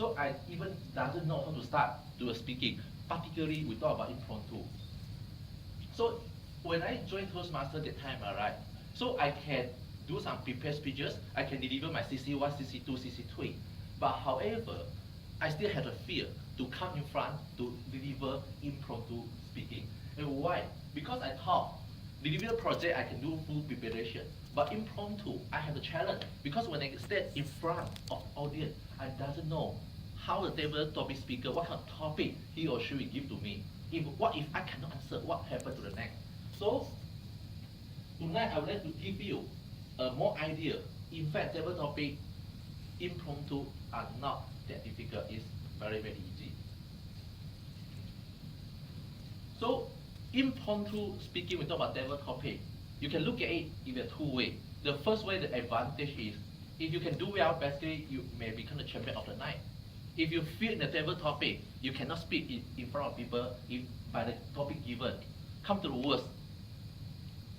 So I even doesn't know how to start to speaking. Particularly, we talk about impromptu. So when I joined Toastmaster that time, right? So I can do some prepared speeches. I can deliver my CC1, CC2, CC3. But however, I still had a fear to come in front to deliver impromptu speaking. And why? Because I thought deliver the project I can do full preparation. But impromptu, I have a challenge because when I stand in front of audience, I doesn't know how the table topic speaker, what kind of topic he or she will give to me. What if I cannot answer? What happened to the next? So tonight I would like to give you a more idea. In fact, table topic impromptu are not that difficult. It's very, very easy. So impromptu speaking, we talk about table topic. You can look at it in a two way. The first way, the advantage is if you can do well, basically you may become the champion of the night. If you feel in the table topic, you cannot speak in front of people by the topic given. Come to the worst.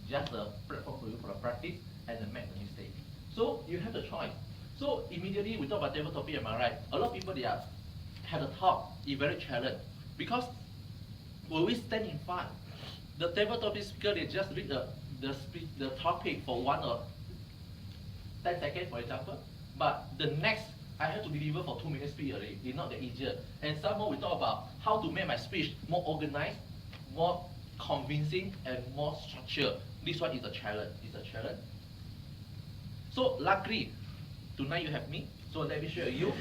Just a platform for you for the practice and then make the mistake. So you have the choice. So immediately we talk about table topic, am I right? A lot of people they have a talk, it's very challenging. Because when we stand in front, the table topic speaker they just read the topic for 1 or 10 seconds, for example. But the next I have to deliver for 2 minutes speech already. It's not that easier. And some more we talk about how to make my speech more organized, more convincing, and more structured. This one is a challenge. It's a challenge. So luckily, tonight you have me. So let me show you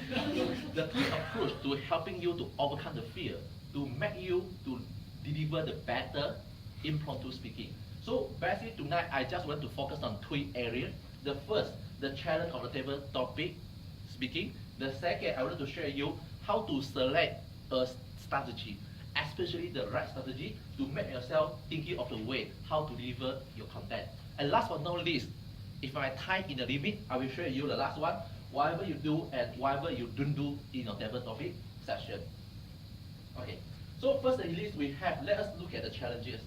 the key approach to helping you to overcome the fear, to make you to deliver the better impromptu speaking. So basically tonight I just want to focus on 3 areas. The first, the challenge of the table topic speaking. The second, I want to share you how to select a strategy, especially the right strategy to make yourself thinking of the way how to deliver your content. And last but not least, if my time in the limit, I will share you the last one, whatever you do and whatever you don't do in your table topic session. Okay, so first at least we have, let us look at the challenges.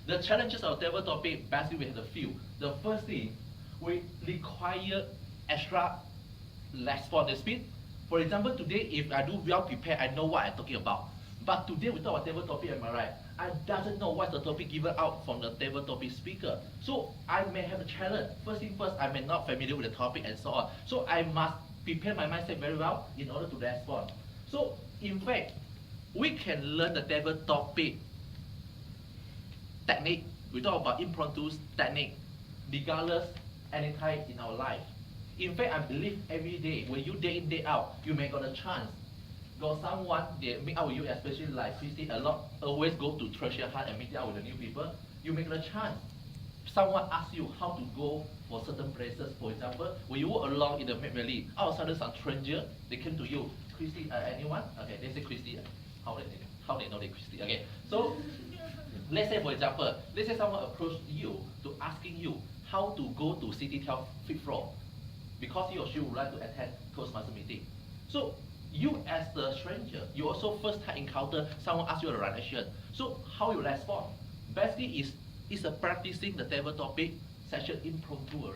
The challenges of table topic, basically we have a few. The first thing, we require extra response speed. For example, today if I do well prepared, I know what I'm talking about. But today we talk about table topic, am I right? I doesn't know what's the topic given out from the table topic speaker. So I may have a challenge. First thing first, I may not familiar with the topic and so on. So I must prepare my mindset very well in order to respond. So in fact, we can learn the table topic technique. We talk about impromptu technique, regardless anytime in our life. In fact, I believe every day, when you day in, day out, you may got a chance. Got someone, they meet out with you, especially like Christy, a lot, always go to treasure hunt and meet out with the new people. You make a chance. Someone asks you how to go for certain places. For example, when you walk along in the Mid Valley, all of a sudden some stranger, they came to you. Christy, anyone? Okay, they say Christy. How they know they Christy? Okay, so let's say for example, let's say someone approached you to asking you how to go to City 12 fifth floor because he or she would like to attend Toastmaster meeting. So you as the stranger, you also first time encounter someone ask you a direction. So how you respond? Basically is a practicing the table topic session impromptu.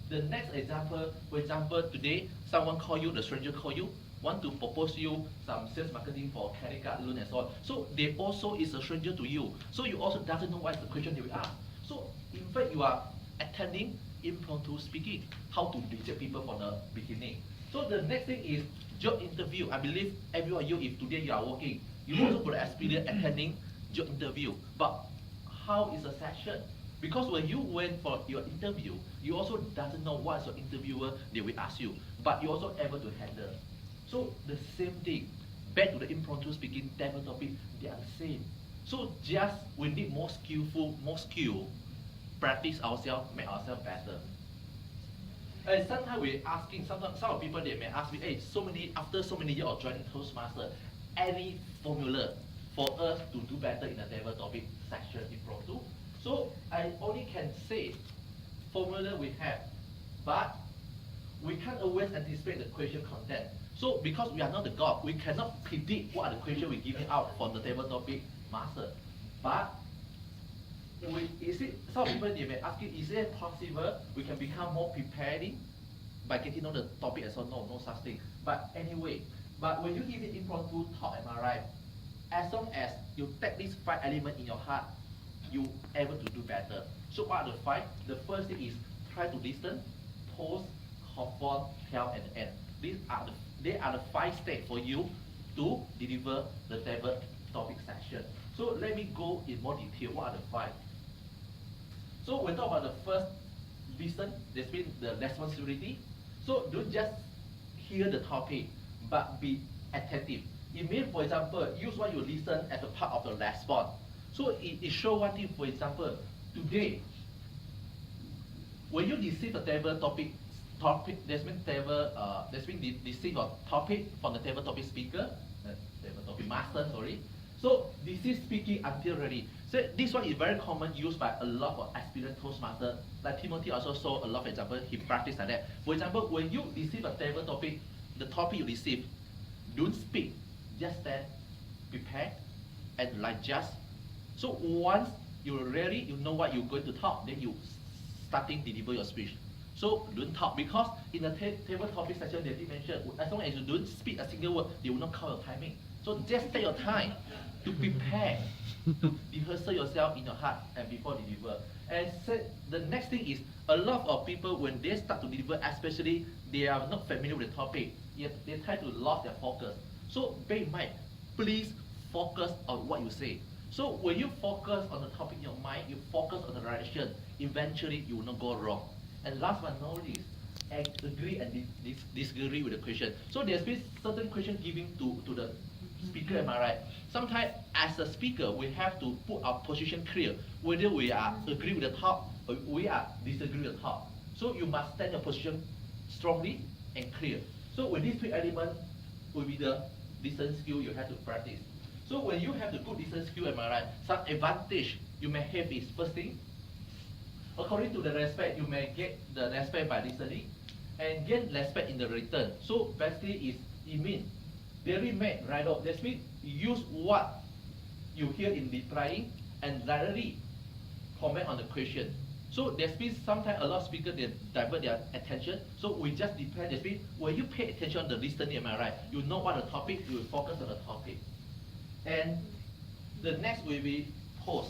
The next example, for example, today someone call you, the stranger call you, want to propose you some sales marketing for credit card loan and so on. So they also is a stranger to you. So you also doesn't know what is the question they will ask. So in fact you are attending impromptu speaking, how to reject people from the beginning. So the next thing is job interview. I believe everyone you, if today you are working, you also got experience attending job interview. But how is the session? Because when you went for your interview, you also doesn't know what your interviewer they will ask you, but you also able to handle. So the same thing, back to the impromptu speaking table topic, they are the same. So just we need more skillful, more skill, practice ourselves, make ourselves better. And sometimes we're asking, some people they may ask me, hey, after so many years of joining Toastmaster, any formula for us to do better in the table topic section impromptu? So I only can say formula we have, but we can't always anticipate the question content. So because we are not the God, we cannot predict what are the questions we're giving out from the table topic master. But some people they may ask you, is it possible we can become more preparing by getting on the topic and so on? No such thing. But anyway, But when you give it impromptu talk, am I right? As long as you take these 5 elements in your heart, you able to do better. So what are the 5? The first thing is try to listen, pause, confront, tell, and end. They are the 5 steps for you to deliver the table topic section. So let me go in more detail. What are the 5? So we talk about the first, listen. That's means the responsibility. So don't just hear the topic, but be attentive. It means, for example, use what you listen as a part of the response. So it shows one thing, for example, today, when you receive a table topic, that's means receive a topic from the table topic speaker, table topic master, sorry. So this is speaking until ready. So this one is very common, used by a lot of experienced Toastmaster. Like Timothy also saw a lot of examples, he practiced like that. For example, when you receive a table topic, the topic you receive, don't speak, just stand, prepare, and digest. So once you're ready, you know what you're going to talk, then you starting deliver your speech. So don't talk, because in the table topic section they did mention, as long as you don't speak a single word, they will not count your timing. So just take your time to prepare, to rehearse yourself in your heart and before deliver. And the next thing is, a lot of people when they start to deliver, especially they are not familiar with the topic, yet they try to lose their focus. So bear in mind, please focus on what you say. So when you focus on the topic in your mind, you focus on the direction, eventually you will not go wrong. And last but not least, agree and disagree with the question. So there's been certain question given to the speaker, am I right? Sometimes as a speaker, we have to put our position clear, whether we are agree with the talk or we are disagree with the talk. So you must stand your position strongly and clear. So with these 3 elements will be the listen skill you have to practice. So when you have the good listen skill, am I right? Some advantage you may have is, first thing, according to the respect, you may get the respect by listening and gain respect in the return. So basically it means very mad right off. That means use what you hear in replying and directly comment on the question. So that means sometimes a lot of speakers they divert their attention. So we just depend. That means when you pay attention on the listening, am I right? You know what the topic, you will focus on the topic. And the next will be pause.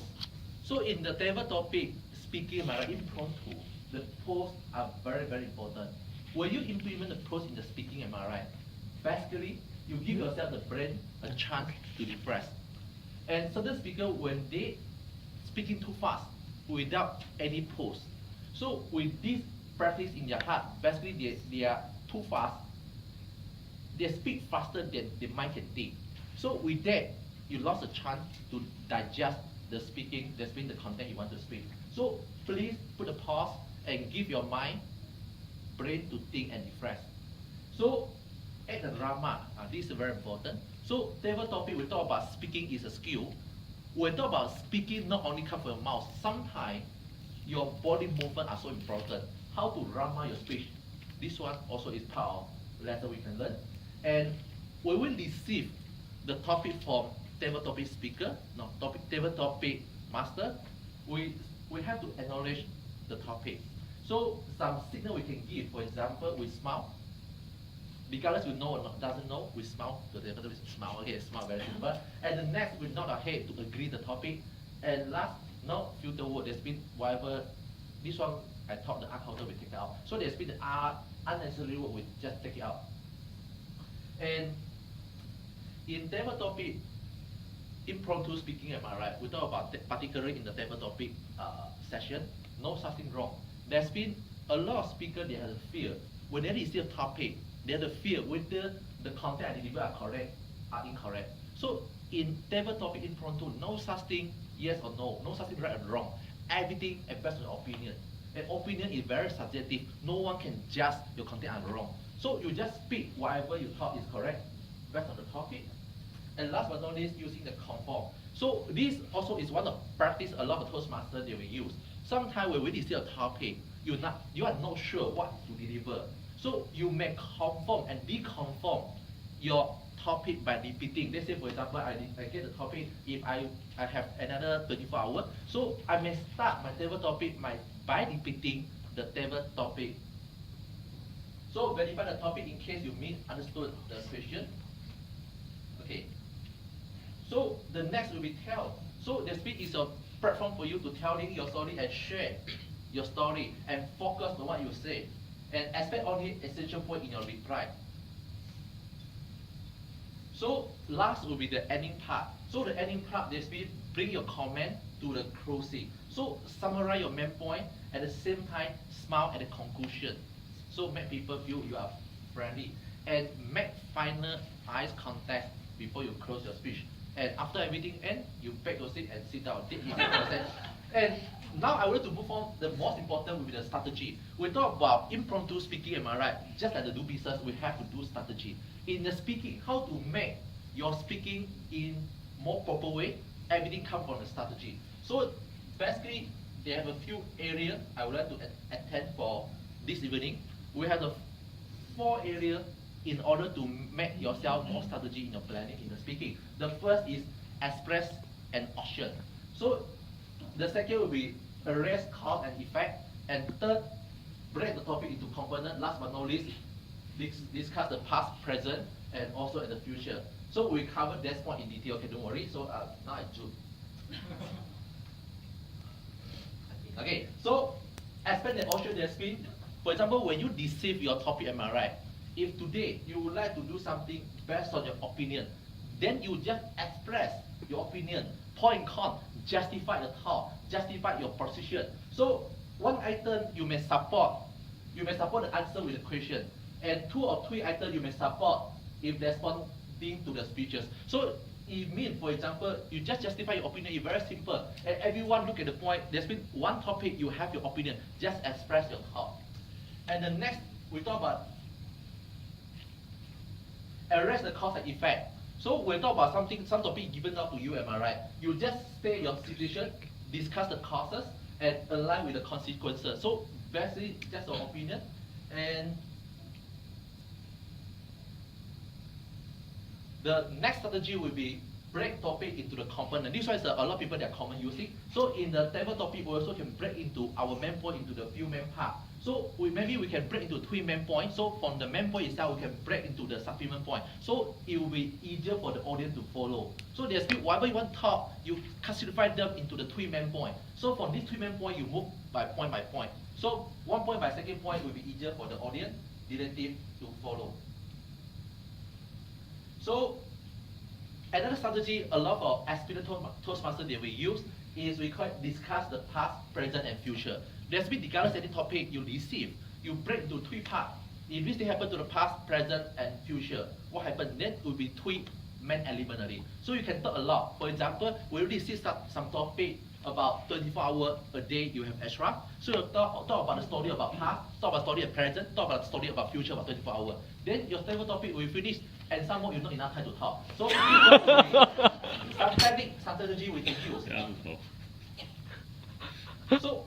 So in the table topic speaking, am I right, impromptu, the pause are very, very important. When you implement the pause in the speaking, am I right? Basically, you give yourself the brain a chance to refresh. And certain speakers, when they speaking too fast, without any pause. So with this practice in their heart, basically they are too fast. They speak faster than the mind can think. So with that, you lost a chance to digest the speaking, that's been the content you want to speak. So please put a pause and give your mind, brain to think and refresh. So add the drama, this is very important. So table topic, we talk about speaking is a skill. When we talk about speaking, not only come from your mouth, sometimes your body movement are so important. How to drama your speech. This one also is part of lesson we can learn. And when we receive the topic from table topic speaker, no, table topic master, we have to acknowledge the topic. So some signal we can give, for example, we smile. Regardless we know or not, doesn't know, we smile. So the table smile, okay, smile very simple. And the next, we nod our head to agree the topic. And last, not filter word. There's been whatever. This one I thought the uncounted we take it out. So there's been the unnecessary word, we just take it out. And in table topic, impromptu speaking, am I right? We talk about particularly in the table topic session, no such thing wrong. There's been a lot of speakers, they have a fear. When they receive a topic, they have a fear whether the content I deliver are correct or incorrect. So in table topic impromptu, no such thing yes or no, no such thing right or wrong. Everything is based on opinion. And opinion is very subjective. No one can judge your content are wrong. So you just speak whatever you thought is correct based on the topic. And last but not least, using the conform. So this also is one of practice a lot of Toastmasters they will use. Sometimes when we receive a topic, you are not sure what to deliver. So you may conform and deconform your topic by repeating. Let's say, for example, I get the topic, if I have another 24 hours, so I may start my table topic by repeating the table topic. So verify the topic in case you misunderstood the question. the next will be tell. So the speech is a platform for you to telling your story and share your story and focus on what you say and expect only essential point in your reply. So last will be the ending part. So the ending part, this means bring your comment to the closing. So summarize your main point, at the same time smile at the conclusion. So make people feel you are friendly and make final eyes contact before you close your speech. And after everything ends, you back your seat and sit down. This is the process. And now I want to move on. The most important will be the strategy. We talk about impromptu speaking, am I right? Just like the do business, we have to do strategy. In the speaking, how to make your speaking in more proper way, everything comes from the strategy. So basically, they have a few areas I would like to attend for this evening. We have the 4 areas in order to make yourself more strategy in your planning, in the speaking. The first is express and option. So the second will be arrest, cause and effect. And third, break the topic into components. Last but not least, discuss the past, present, and also in the future. So we cover that point in detail, okay, don't worry. So now I do. Okay, so expand the option that's been, for example, when you deceive your topic, am I right? If today you would like to do something based on your opinion, then you just express your opinion, point and con, justify the thought, justify your position. So one item you may support the answer with a question, and 2 or 3 items you may support if responding to the speeches. So it means, for example, you just justify your opinion, it's very simple. And everyone look at the point, there's been one topic, you have your opinion, just express your thought. And the next, we talk about arrest the cause and effect. So we talk about some topic given out to you, am I right? You just state your situation, discuss the causes, and align with the consequences. So basically, just your opinion. And the next strategy will be break topic into the component. This one is a lot of people that are common using. So in the table topic, we also can break into our main point into the few main parts. So maybe we can break into 3 main points. So from the main point itself, we can break into the supplement point. So it will be easier for the audience to follow. So there's whatever you want to talk, you classify them into the 3 main points. So from these 3 main points, you move by point. So 1 point by second point will be easier for the audience, directive to follow. So another strategy a lot of experienced Toastmasters that we use is we call it discuss the past, present, and future. There's been regardless any topic you receive, you break into 3 parts. If this thing happen to the past, present, and future, what happened? Then will be 3 main eliminary. So you can talk a lot. For example, we already see some topic about 24 hours a day you have extra. So you talk about the story about past, talk about story of present, talk about the story about future about 24 hours. Then your stable topic will finish, and some more you not enough time to talk. So some technique, some strategy we can use. So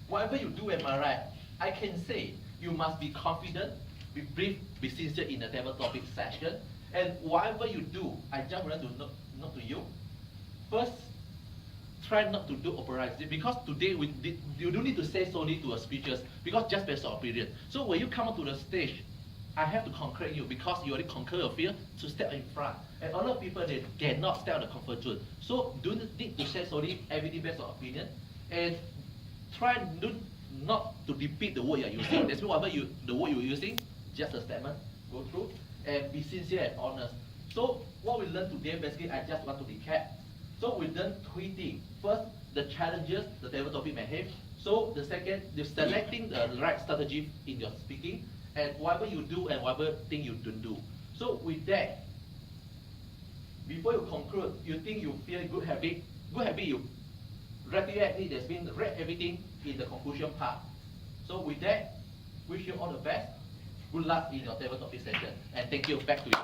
whatever you do, am I right? I can say you must be confident, be brief, be sincere in the table topic session, and whatever you do, I just want to note to you. First, try not to do operatic, because today you don't need to say solely to a speeches because just based on opinion. So when you come onto the stage, I have to concrete you because you already conquer your fear to step in front. And a lot of people, they cannot step out of the comfort zone. So don't need to say solely everything based on opinion. And try not to repeat the word you're using. That's whatever the word you're using, just a statement, go through, and be sincere and honest. So what we learned today, basically, I just want to recap. So we learned 3 things. First, the challenges the table topic may have. So the second, the selecting the right strategy in your speaking, and whatever you do and whatever thing you don't do. So with that, before you conclude, you think you feel good habit you rapidly there's been read everything in the conclusion part. So with that, wish you all the best. Good luck in your table topic session, and thank you. Back to you.